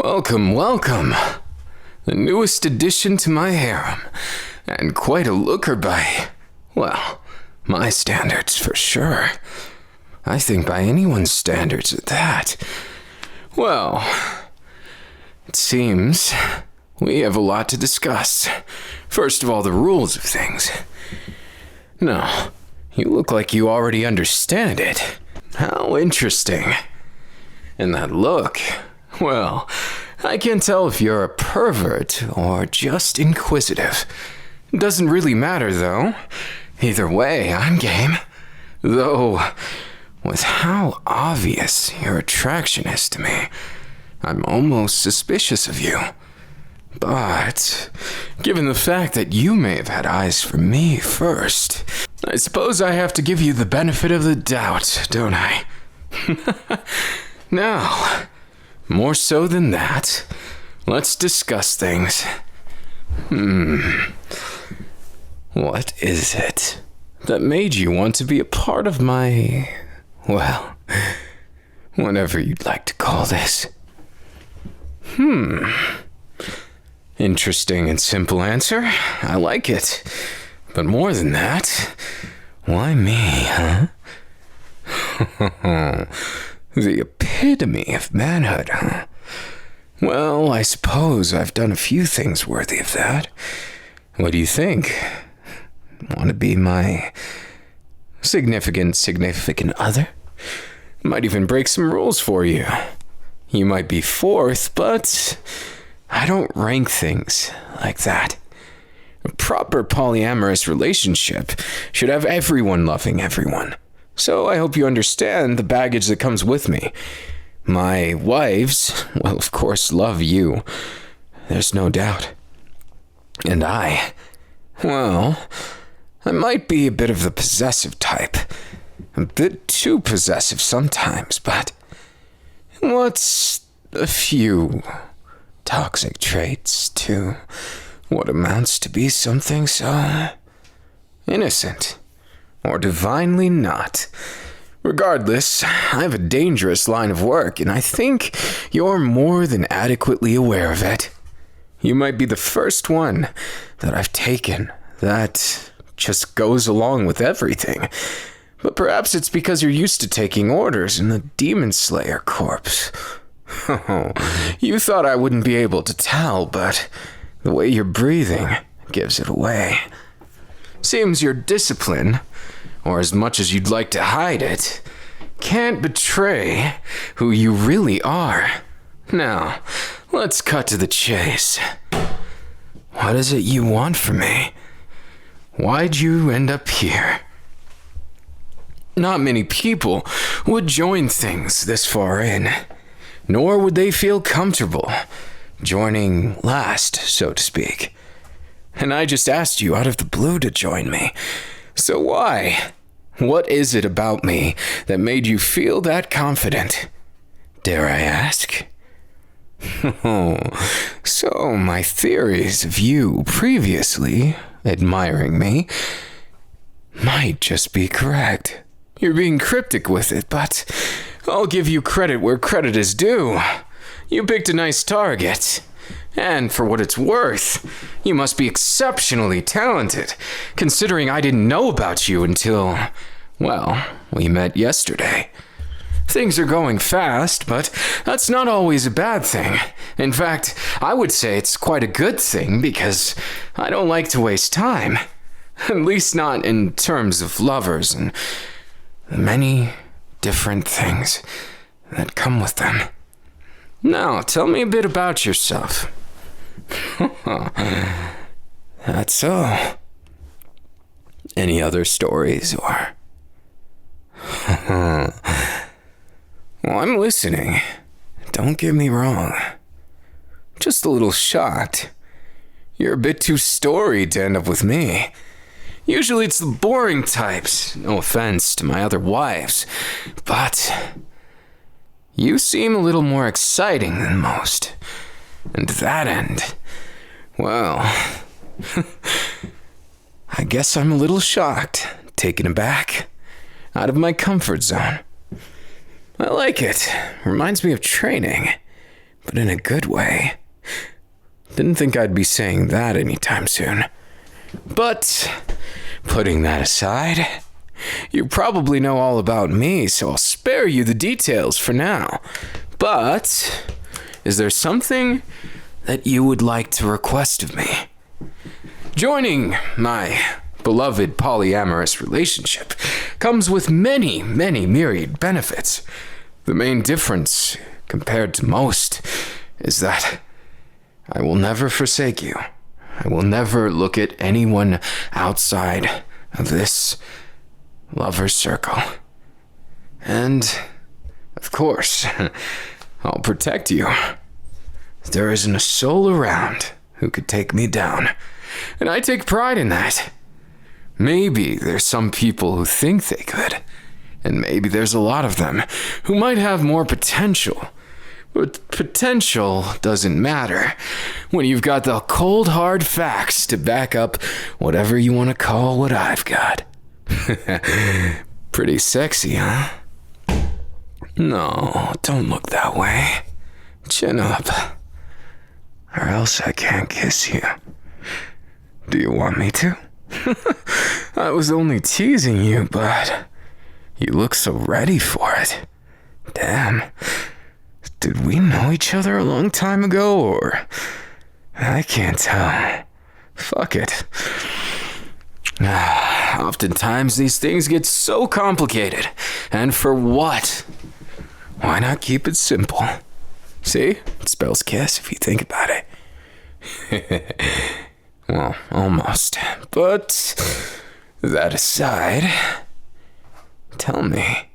Welcome, welcome. The newest addition to my harem. And quite a looker by, well, my standards for sure. I think by anyone's standards at that. Well, it seems we have a lot to discuss. First of all, the rules of things. No, you look like you already understand it. How interesting. And that look, well, I can't tell if you're a pervert or just inquisitive. It doesn't really matter, though. Either way, I'm game. Though, with how obvious your attraction is to me, I'm almost suspicious of you. But, given the fact that you may have had eyes for me first, I suppose I have to give you the benefit of the doubt, don't I? Now, more so than that, let's discuss things. What is it that made you want to be a part of my, well, whatever you'd like to call this? Interesting and simple answer. I like it. But more than that, why me, huh? The epitome of manhood, huh? Well, I suppose I've done a few things worthy of that. What do you think? Want to be my significant other? Might even break some rules for you. You might be fourth, but I don't rank things like that. A proper polyamorous relationship should have everyone loving everyone. So I hope you understand the baggage that comes with me. My wives, well, of course, love you. There's no doubt. And well, I might be a bit of the possessive type. A bit too possessive sometimes, but what's a few toxic traits to what amounts to be something so innocent or divinely not? Regardless, I have a dangerous line of work, and I think you're more than adequately aware of it. You might be the first one that I've taken that just goes along with everything. But perhaps it's because you're used to taking orders in the Demon Slayer Corps. You thought I wouldn't be able to tell, but the way you're breathing gives it away. Seems your discipline, or as much as you'd like to hide it, can't betray who you really are. Now, let's cut to the chase. What is it you want from me? Why'd you end up here? Not many people would join things this far in, nor would they feel comfortable joining last, so to speak. And I just asked you out of the blue to join me. So why? What is it about me that made you feel that confident? Dare I ask? So my theories of you previously admiring me might just be correct. You're being cryptic with it, but I'll give you credit where credit is due. You picked a nice target. And for what it's worth, you must be exceptionally talented, considering I didn't know about you until, well, we met yesterday. Things are going fast, but that's not always a bad thing. In fact, I would say it's quite a good thing because I don't like to waste time. At least not in terms of lovers and the many different things that come with them. Now, tell me a bit about yourself. That's all. Any other stories or... Well, I'm listening. Don't get me wrong. Just a little shocked. You're a bit too storied to end up with me. Usually it's the boring types, no offense to my other wives, but you seem a little more exciting than most. And to that end, well, I guess I'm a little shocked, taken aback, out of my comfort zone. I like it. Reminds me of training. but in a good way. Didn't think I'd be saying that anytime soon. But, putting that aside, you probably know all about me, so I'll spare you the details for now. But, is there something that you would like to request of me? Joining my beloved polyamorous relationship comes with many, many myriad benefits. The main difference, compared to most, is that I will never forsake you. I will never look at anyone outside of this lover's circle. And, of course, I'll protect you. There isn't a soul around who could take me down, and I take pride in that. Maybe there's some people who think they could, and maybe there's a lot of them who might have more potential. But potential doesn't matter when you've got the cold hard facts to back up whatever you want to call what I've got. Pretty sexy, huh? No, don't look that way. Chin up, or else I can't kiss you. Do you want me to? I was only teasing you, but you look so ready for it. Damn. Did we know each other a long time ago, or... I can't tell. Fuck it. Oftentimes these things get so complicated. And for what? Why not keep it simple? See? It spells kiss if you think about it. Well, almost. But that aside, tell me,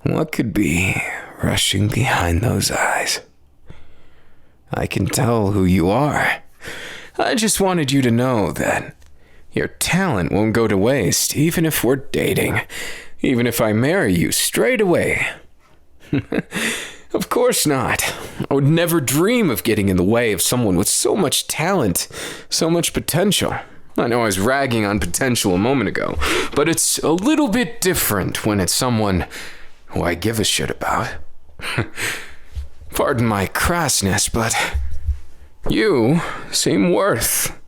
what could be rushing behind those eyes? I can tell who you are. I just wanted you to know that your talent won't go to waste, even if we're dating, even if I marry you straight away. Of course not. I would never dream of getting in the way of someone with so much talent, so much potential. I know I was ragging on potential a moment ago, but it's a little bit different when it's someone who I give a shit about. Pardon my crassness, but you seem worth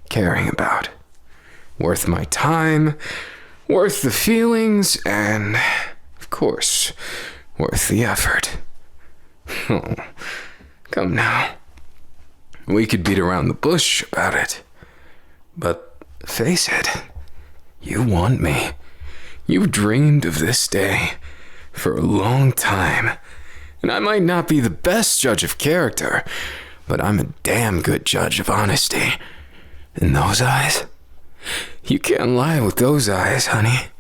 caring about. Worth my time, worth the feelings, and, of course, worth the effort. Oh, come now. We could beat around the bush about it. But face it, you want me. You've dreamed of this day for a long time. And I might not be the best judge of character, but I'm a damn good judge of honesty. In those eyes? You can't lie with those eyes, honey.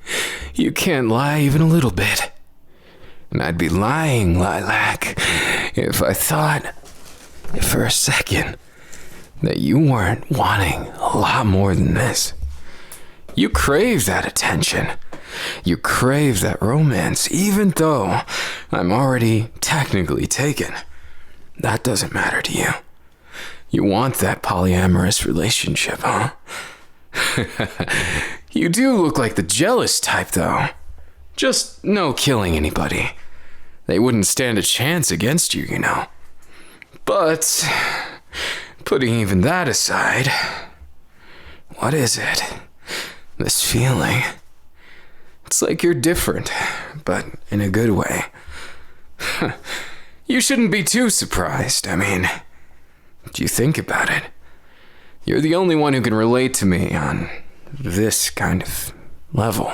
You can't lie even a little bit. And I'd be lying, Lilac, if I thought for a second that you weren't wanting a lot more than this. You crave that attention. You crave that romance, even though I'm already technically taken. That doesn't matter to you. You want that polyamorous relationship, huh? You do look like the jealous type, though. Just no killing anybody. They wouldn't stand a chance against you, you know. But, putting even that aside, what is it? This feeling. It's like you're different, but in a good way. You shouldn't be too surprised. I mean, do you think about it? You're the only one who can relate to me on this kind of level.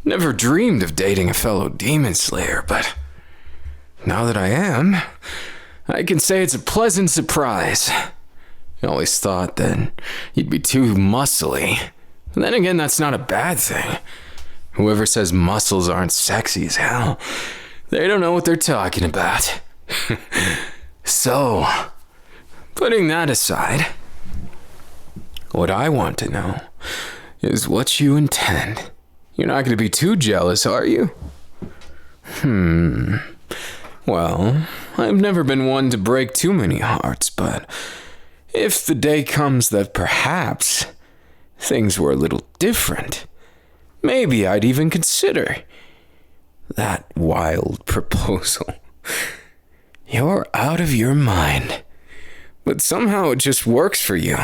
Never dreamed of dating a fellow demon slayer, but now that I am, I can say it's a pleasant surprise. I always thought that you'd be too muscly. And then again, that's not a bad thing. Whoever says muscles aren't sexy as hell, they don't know what they're talking about. So, putting that aside, what I want to know is what you intend. You're not going to be too jealous, are you? Well, I've never been one to break too many hearts, but if the day comes that perhaps things were a little different, maybe I'd even consider that wild proposal. You're out of your mind. But somehow it just works for you.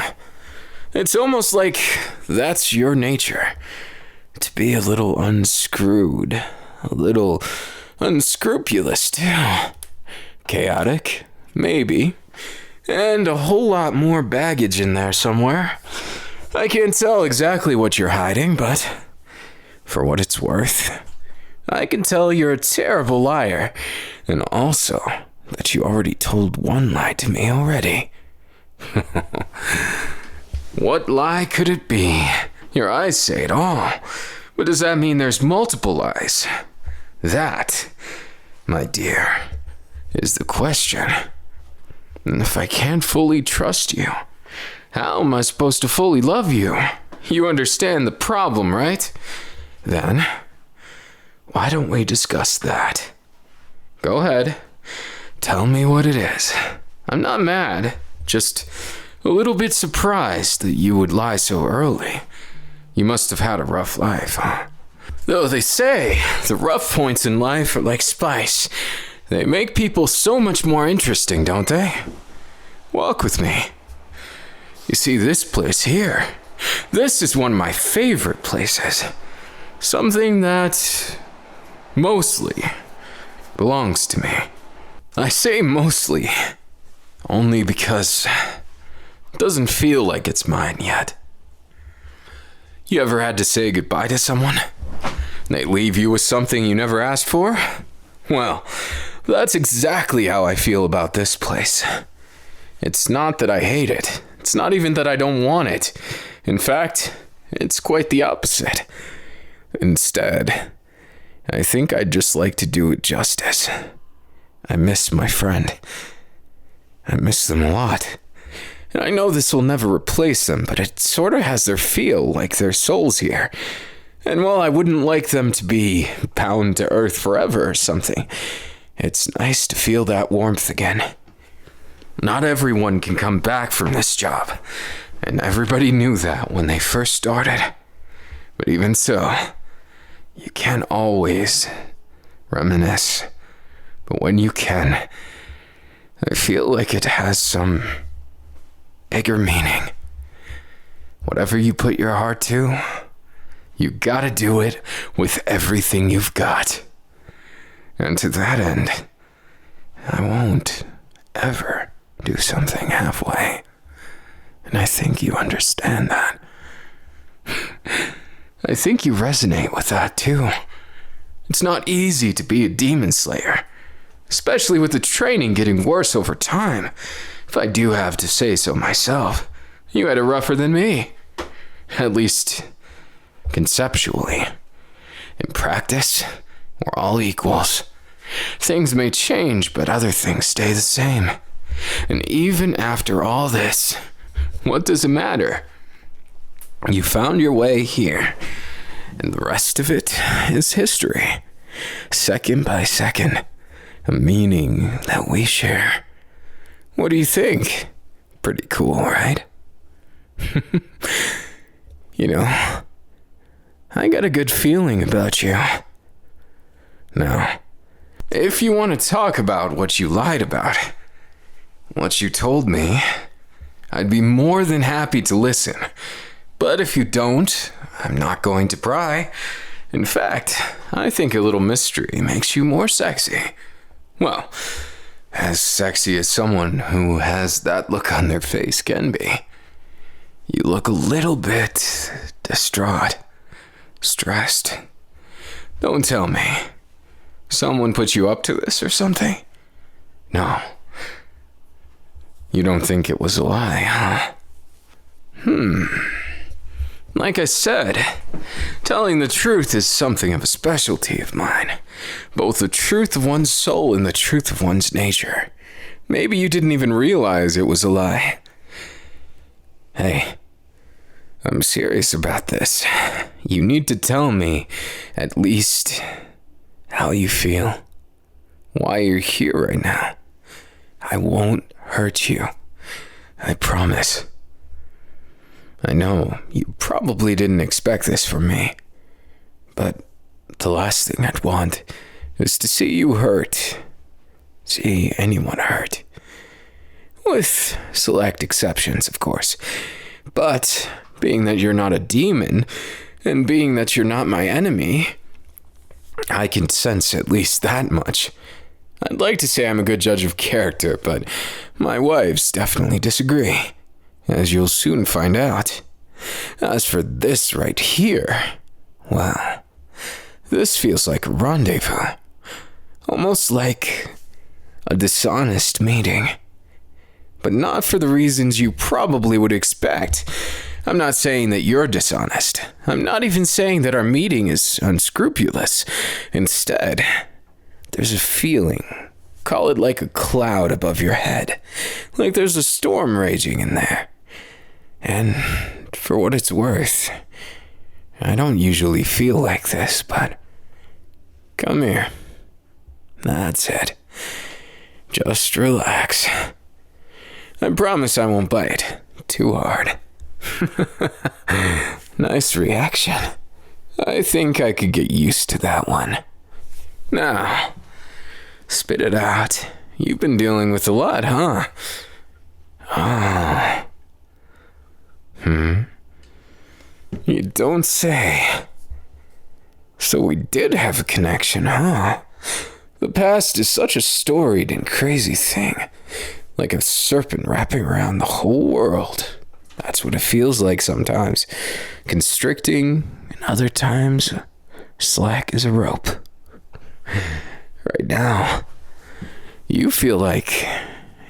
It's almost like that's your nature. To be a little unscrewed. A little unscrupulous, too. Chaotic, maybe. And a whole lot more baggage in there somewhere. I can't tell exactly what you're hiding, but for what it's worth, I can tell you're a terrible liar, and also that you already told one lie to me already. What lie could it be? Your eyes say it all, but does that mean there's multiple lies? That, my dear, is the question. And if I can't fully trust you, how am I supposed to fully love you? You understand the problem, right? Then, why don't we discuss that? Go ahead. Tell me what it is. I'm not mad, just a little bit surprised that you would lie so early. You must have had a rough life, huh? Though they say the rough points in life are like spice. They make people so much more interesting, don't they? Walk with me. You see this place here? This is one of my favorite places. Something that mostly belongs to me. I say mostly only because it doesn't feel like it's mine yet. You ever had to say goodbye to someone? They leave you with something you never asked for? Well, that's exactly how I feel about this place. It's not that I hate it. It's not even that I don't want it. In fact, it's quite the opposite. Instead, I think I'd just like to do it justice. I miss my friend. I miss them a lot. And I know this will never replace them, but it sort of has their feel, like their souls here. And while I wouldn't like them to be bound to earth forever or something, it's nice to feel that warmth again. Not everyone can come back from this job, and everybody knew that when they first started. But even so, you can't always reminisce. But when you can, I feel like it has some bigger meaning. Whatever you put your heart to, you gotta do it with everything you've got. And to that end, I won't ever do something halfway. And I think you understand that. I think you resonate with that too. It's not easy to be a demon slayer, especially with the training getting worse over time. If I do have to say so myself, you had it rougher than me. At least, conceptually. In practice, we're all equals. Things may change, but other things stay the same. And even after all this, what does it matter? You found your way here, and the rest of it is history. Second by second, a meaning that we share. What do you think? Pretty cool, right? You know, I got a good feeling about you. Now, if you want to talk about what you lied about, what you told me, I'd be more than happy to listen. But if you don't, I'm not going to pry. In fact, I think a little mystery makes you more sexy. Well, as sexy as someone who has that look on their face can be. You look a little bit distraught, stressed. Don't tell me. Someone put you up to this or something? No. You don't think it was a lie, huh? Like I said, telling the truth is something of a specialty of mine. Both the truth of one's soul and the truth of one's nature. Maybe you didn't even realize it was a lie. Hey, I'm serious about this. You need to tell me, at least, how you feel. Why you're here right now. I won't hurt you. I promise. I know you probably didn't expect this from me, but the last thing I'd want is to see you hurt. see anyone hurt. With select exceptions, of course. But being that you're not a demon, and being that you're not my enemy, I can sense at least that much. I'd like to say I'm a good judge of character, but my wives definitely disagree, as you'll soon find out. As for this right here, well, this feels like a rendezvous. Almost like a dishonest meeting. But not for the reasons you probably would expect. I'm not saying that you're dishonest. I'm not even saying that our meeting is unscrupulous. Instead, there's a feeling, call it like a cloud above your head, like there's a storm raging in there. And for what it's worth, I don't usually feel like this, but come here. That's it. Just relax. I promise I won't bite too hard. Nice reaction. I think I could get used to that one. Now, spit it out. You've been dealing with a lot, huh? Oh. You don't say. So we did have a connection, huh? The past is such a storied and crazy thing. Like a serpent wrapping around the whole world. That's what it feels like sometimes. Constricting, and other times, slack as a rope. Right now, you feel like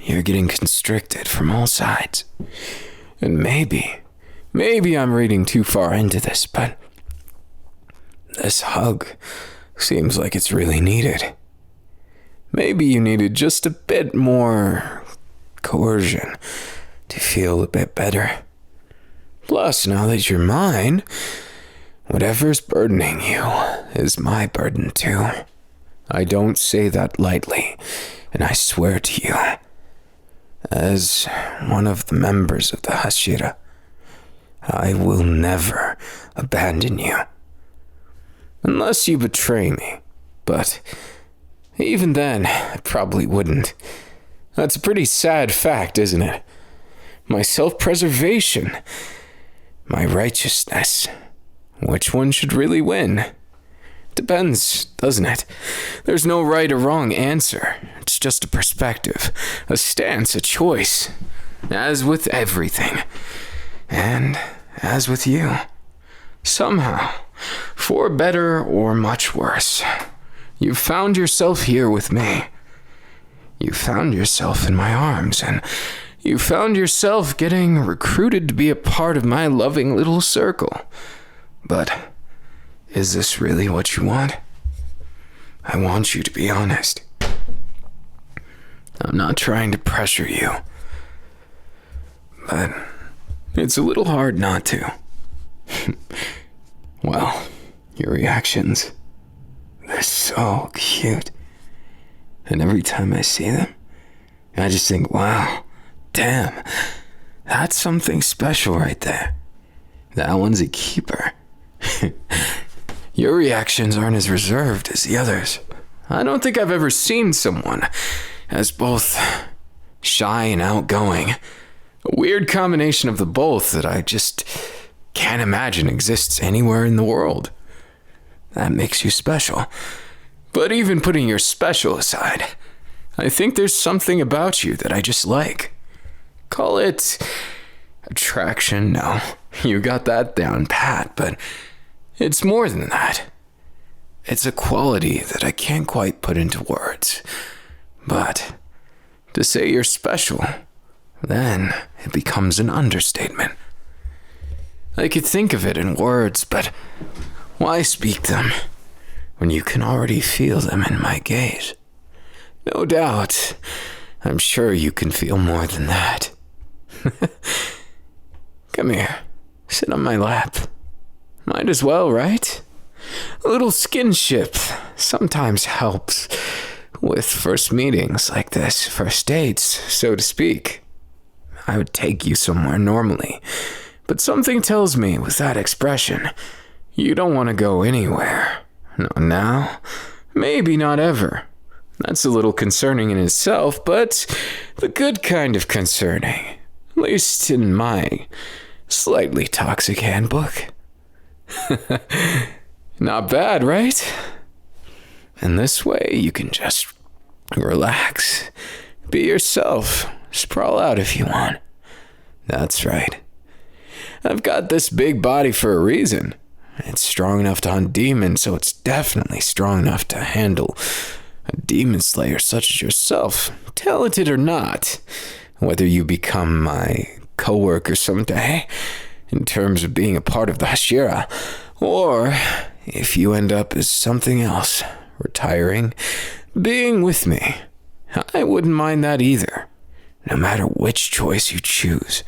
you're getting constricted from all sides. And maybe I'm reading too far into this, but this hug seems like it's really needed. Maybe you needed just a bit more coercion to feel a bit better. Plus, now that you're mine, whatever's burdening you is my burden too. I don't say that lightly, and I swear to you, as one of the members of the Hashira, I will never abandon you. Unless you betray me, but even then, I probably wouldn't. That's a pretty sad fact, isn't it? My self-preservation, my righteousness. Which one should really win? Depends, doesn't it? There's no right or wrong answer. It's just a perspective, a stance, a choice. As with everything. And as with you. Somehow, for better or much worse, you found yourself here with me. You found yourself in my arms, and you found yourself getting recruited to be a part of my loving little circle. But is this really what you want? I want you to be honest. I'm not trying to pressure you, but it's a little hard not to. Well, your reactions, they're so cute. And every time I see them, I just think, wow, damn, that's something special right there. That one's a keeper. Your reactions aren't as reserved as the others. I don't think I've ever seen someone as both shy and outgoing. A weird combination of the both that I just can't imagine exists anywhere in the world. That makes you special. But even putting your special aside, I think there's something about you that I just like. Call it attraction, no. You got that down pat, but it's more than that. It's a quality that I can't quite put into words. But to say you're special, then it becomes an understatement. I could think of it in words, but why speak them when you can already feel them in my gaze? No doubt, I'm sure you can feel more than that. Come here, sit on my lap. Might as well, right? A little skinship sometimes helps with first meetings like this, first dates, so to speak. I would take you somewhere normally, but something tells me with that expression, you don't want to go anywhere. Not now, maybe not ever. That's a little concerning in itself, but the good kind of concerning. At least in my slightly toxic handbook. Not bad, right? And this way you can just relax. Be yourself. Sprawl out if you want. That's right. I've got this big body for a reason. It's strong enough to hunt demons, so it's definitely strong enough to handle a demon slayer such as yourself, talented or not. Whether you become my co-worker someday, in terms of being a part of the Hashira, or if you end up as something else, retiring, being with me, I wouldn't mind that either. No matter which choice you choose,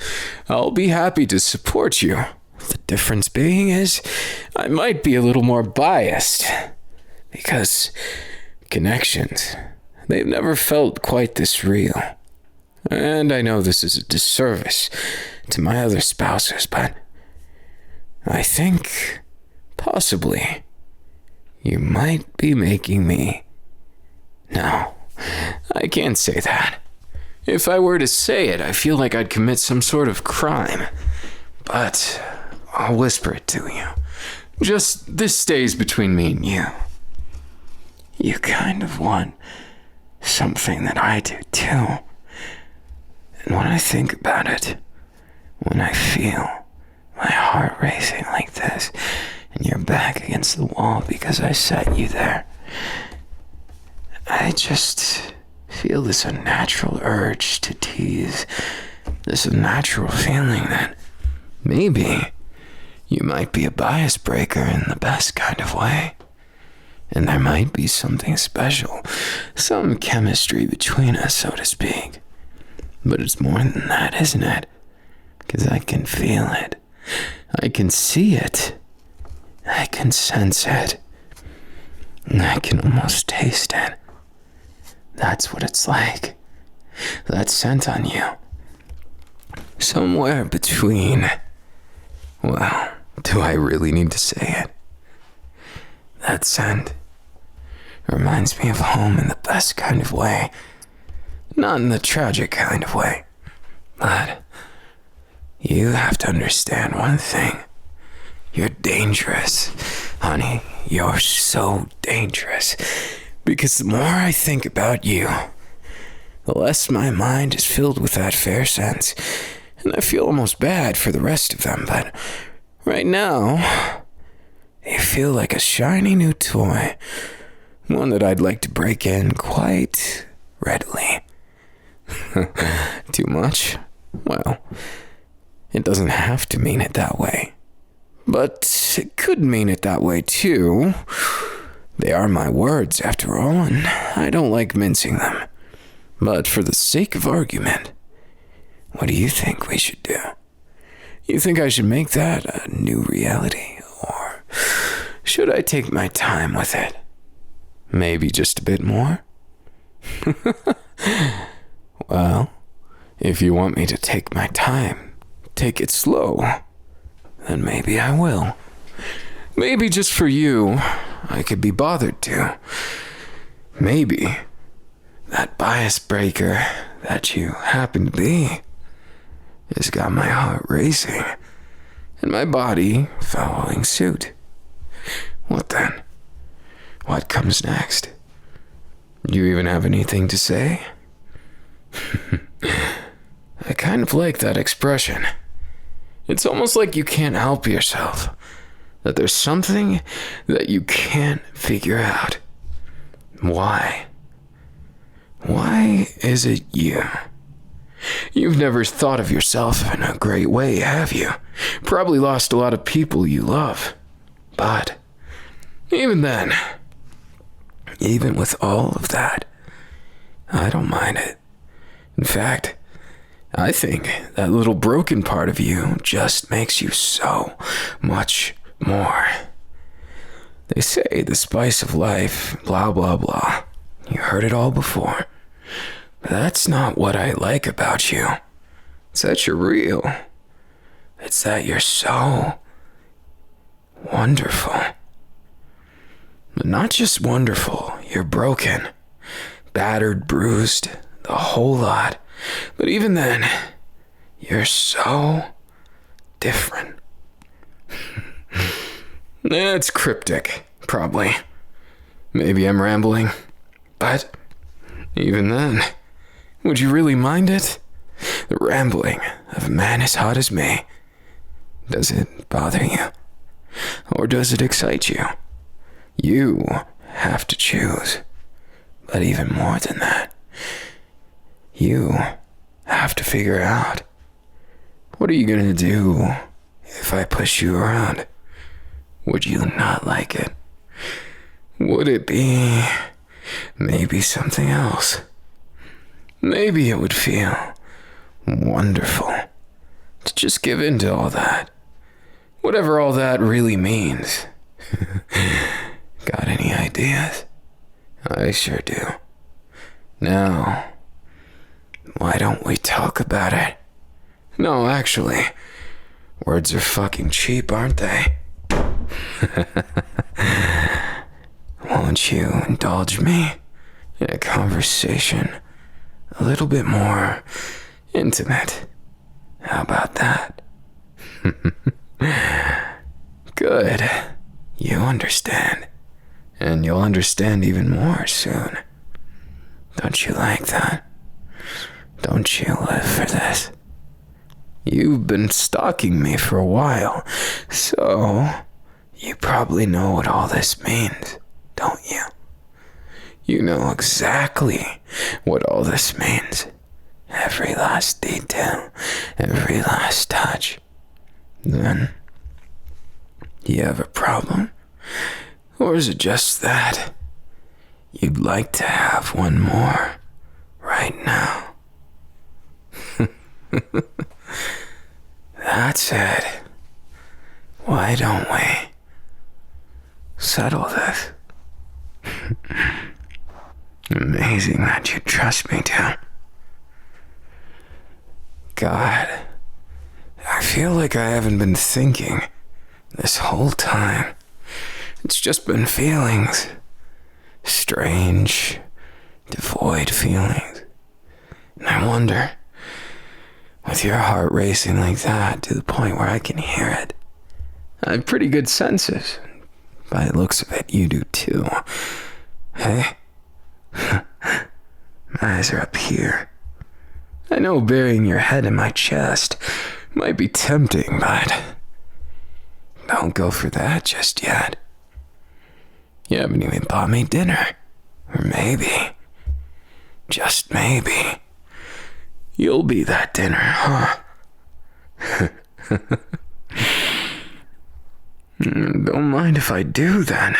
I'll be happy to support you. The difference being is, I might be a little more biased, because connections, they've never felt quite this real. And I know this is a disservice to my other spouses, but I think, possibly, you might be making me. No, I can't say that. If I were to say it, I feel like I'd commit some sort of crime. But I'll whisper it to you. Just this stays between me and you. You kind of want something that I do too. And when I think about it, when I feel my heart racing like this, and you're back against the wall because I set you there, I just feel this unnatural urge to tease, this unnatural feeling that maybe you might be a bias breaker in the best kind of way. And there might be something special, some chemistry between us, so to speak. But it's more than that, isn't it? Because I can feel it. I can see it. I can sense it. And I can almost taste it. That's what it's like. That scent on you. Somewhere between... Well, do I really need to say it? That scent reminds me of home in the best kind of way. Not in the tragic kind of way. But you have to understand one thing. You're dangerous. Honey, you're so dangerous. Because the more I think about you, the less my mind is filled with that fair sense. And I feel almost bad for the rest of them, but right now, you feel like a shiny new toy. One that I'd like to break in quite readily. Too much? Well, it doesn't have to mean it that way. But it could mean it that way too. They are my words, after all, and I don't like mincing them. But for the sake of argument, what do you think we should do? You think I should make that a new reality, or should I take my time with it? Maybe just a bit more? Well, if you want me to take my time, take it slow, then maybe I will. Maybe just for you, I could be bothered to. Maybe that bias breaker that you happen to be has got my heart racing and my body following suit. What then? What comes next? Do you even have anything to say? I kind of like that expression. It's almost like you can't help yourself. That there's something that you can't figure out. Why? Why is it you? You've never thought of yourself in a great way, have you? Probably lost a lot of people you love. But even then, even with all of that, I don't mind it. In fact, I think that little broken part of you just makes you so much more. They say the spice of life, blah, blah, blah. You heard it all before. But that's not what I like about you. It's that you're real. It's that you're so wonderful. But not just wonderful, you're broken. battered, bruised, the whole lot. But even then, you're so different. It's cryptic, probably. Maybe I'm rambling. But even then, would you really mind it? The rambling of a man as hot as me. Does it bother you? Or does it excite you? You have to choose. But even more than that, you have to figure out, what are you gonna do if I push you around? Would you not like it? Would it be maybe something else? Maybe it would feel wonderful to just give in to all that. Whatever all that really means. Got any ideas? I sure do. Now, why don't we talk about it? No, actually, words are fucking cheap, aren't they? Won't you indulge me in a conversation a little bit more intimate? How about that? Good. You understand. And you'll understand even more soon. Don't you like that? Don't you live for this? You've been stalking me for a while, so you probably know what all this means, don't you? You know exactly what all this means. Every last detail, every last touch. Then, you have a problem? Or is it just that you'd like to have one more right now? That's it. Why don't we settle this? Amazing that you trust me to. God, I feel like I haven't been thinking this whole time. It's just been feelings. Strange, devoid feelings. And I wonder, with your heart racing like that to the point where I can hear it, I have pretty good senses. By the looks of it, you do too. Hey? My eyes are up here. I know burying your head in my chest might be tempting, but don't go for that just yet. You haven't even bought me dinner. Or maybe, just maybe, you'll be that dinner, huh? Don't mind if I do, then.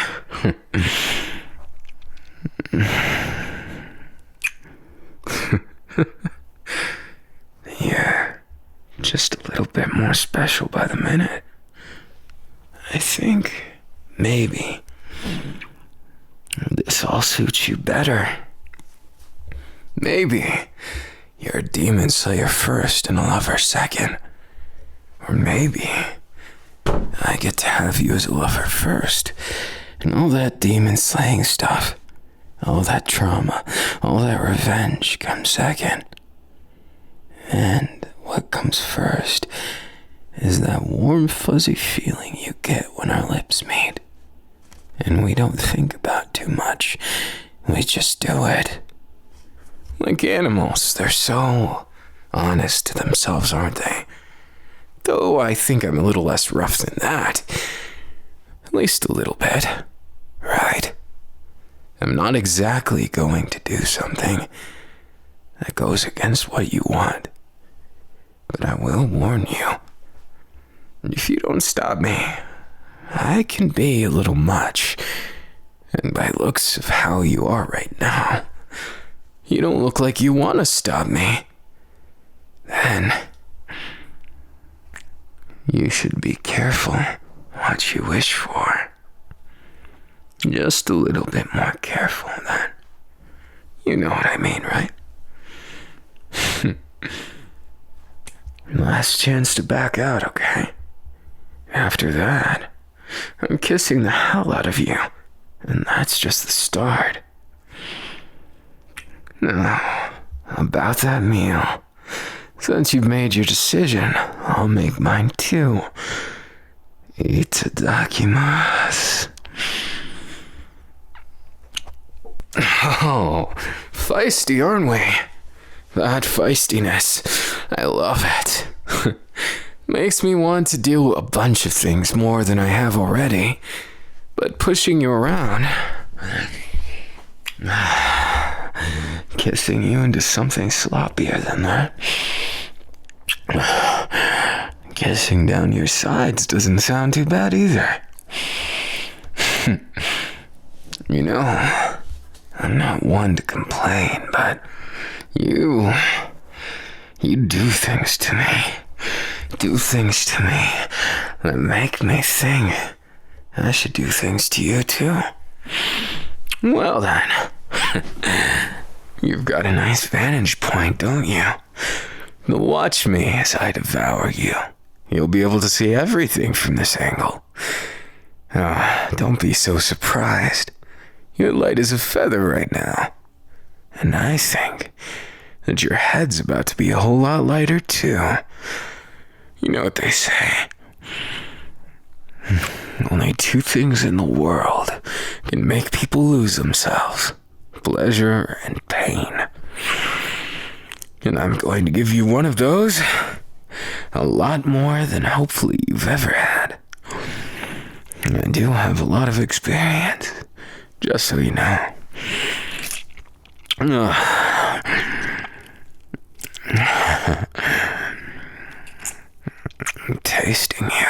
Yeah, just a little bit more special by the minute. I think maybe this all suits you better. Maybe you're a demon slayer first and a lover second. Or maybe I get to have you as a lover first, and all that demon slaying stuff, all that trauma, all that revenge comes second. And what comes first is that warm, fuzzy feeling you get when our lips meet. And we don't think about too much. We just do it. Like animals, they're so honest to themselves, aren't they? Though I think I'm a little less rough than that. At least a little bit. Right? I'm not exactly going to do something that goes against what you want. But I will warn you. If you don't stop me, I can be a little much. And by looks of how you are right now, you don't look like you want to stop me. Then you should be careful what you wish for. Just a little bit more careful then. You know what I mean, right? Last chance to back out, okay? After that, I'm kissing the hell out of you. And that's just the start. Now, about that meal. Since you've made your decision, I'll make mine too. Itadakimasu. Oh, feisty, aren't we? That feistiness, I love it. Makes me want to do a bunch of things more than I have already. But pushing you around, kissing you into something sloppier than that. Kissing down your sides doesn't sound too bad either. You know, I'm not one to complain, but you do things to me. Do things to me that make me think I should do things to you too. Well then, you've got a nice vantage point, don't you? Watch me as I devour you. You'll be able to see everything from this angle. Oh, don't be so surprised. You're light as a feather right now. And I think that your head's about to be a whole lot lighter too. You know what they say. Only two things in the world can make people lose themselves: pleasure and pain. And I'm going to give you one of those. A lot more than hopefully you've ever had. I do have a lot of experience, just so you know. Tasting you.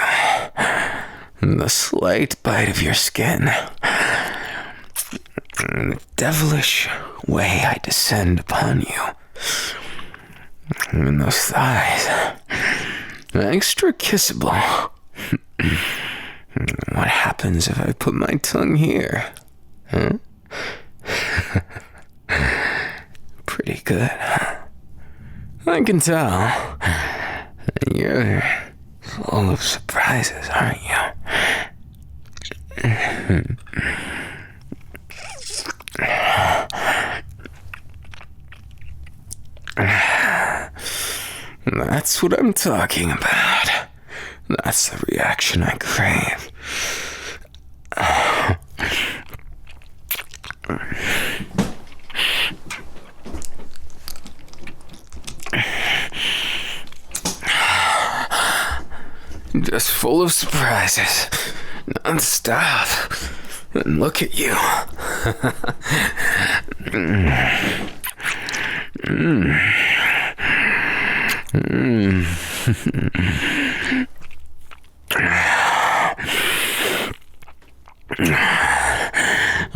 The slight bite of your skin. The devilish way I descend upon you. And those thighs. Extra kissable. What happens if I put my tongue here? Huh? Pretty good, huh? I can tell. You're full of surprises, aren't you? That's what I'm talking about. That's the reaction I crave. Just full of surprises. Non-stop. And look at you.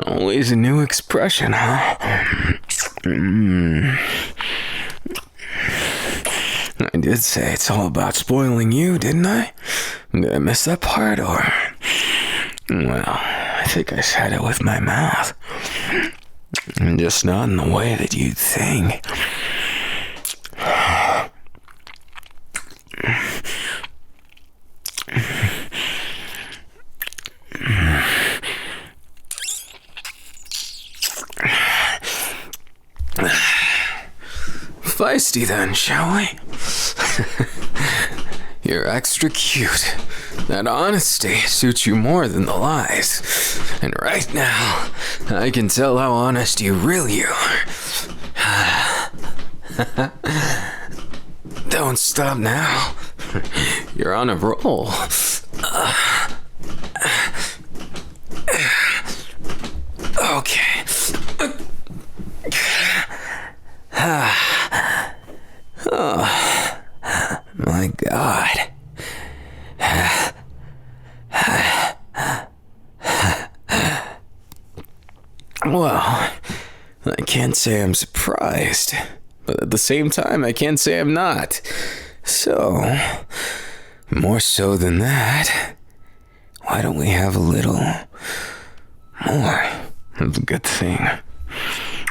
Always a new expression, huh? I did say it's all about spoiling you, didn't I? Did I miss that part, or... Well, I think I said it with my mouth. Just not in the way that you'd think. Feisty then, shall we? You're extra cute. That honesty suits you more than the lies. And right now, I can tell how honest you really are. Don't stop now. You're on a roll. Okay. Oh, my God. Well, I can't say I'm surprised, but at the same time, I can't say I'm not. So, more so than that, why don't we have a little more of a good thing?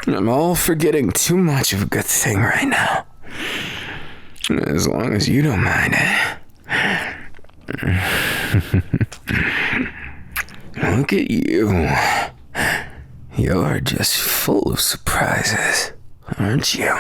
I'm all for getting too much of a good thing right now. As long as you don't mind it. Look at you. You're just full of surprises. aren't you?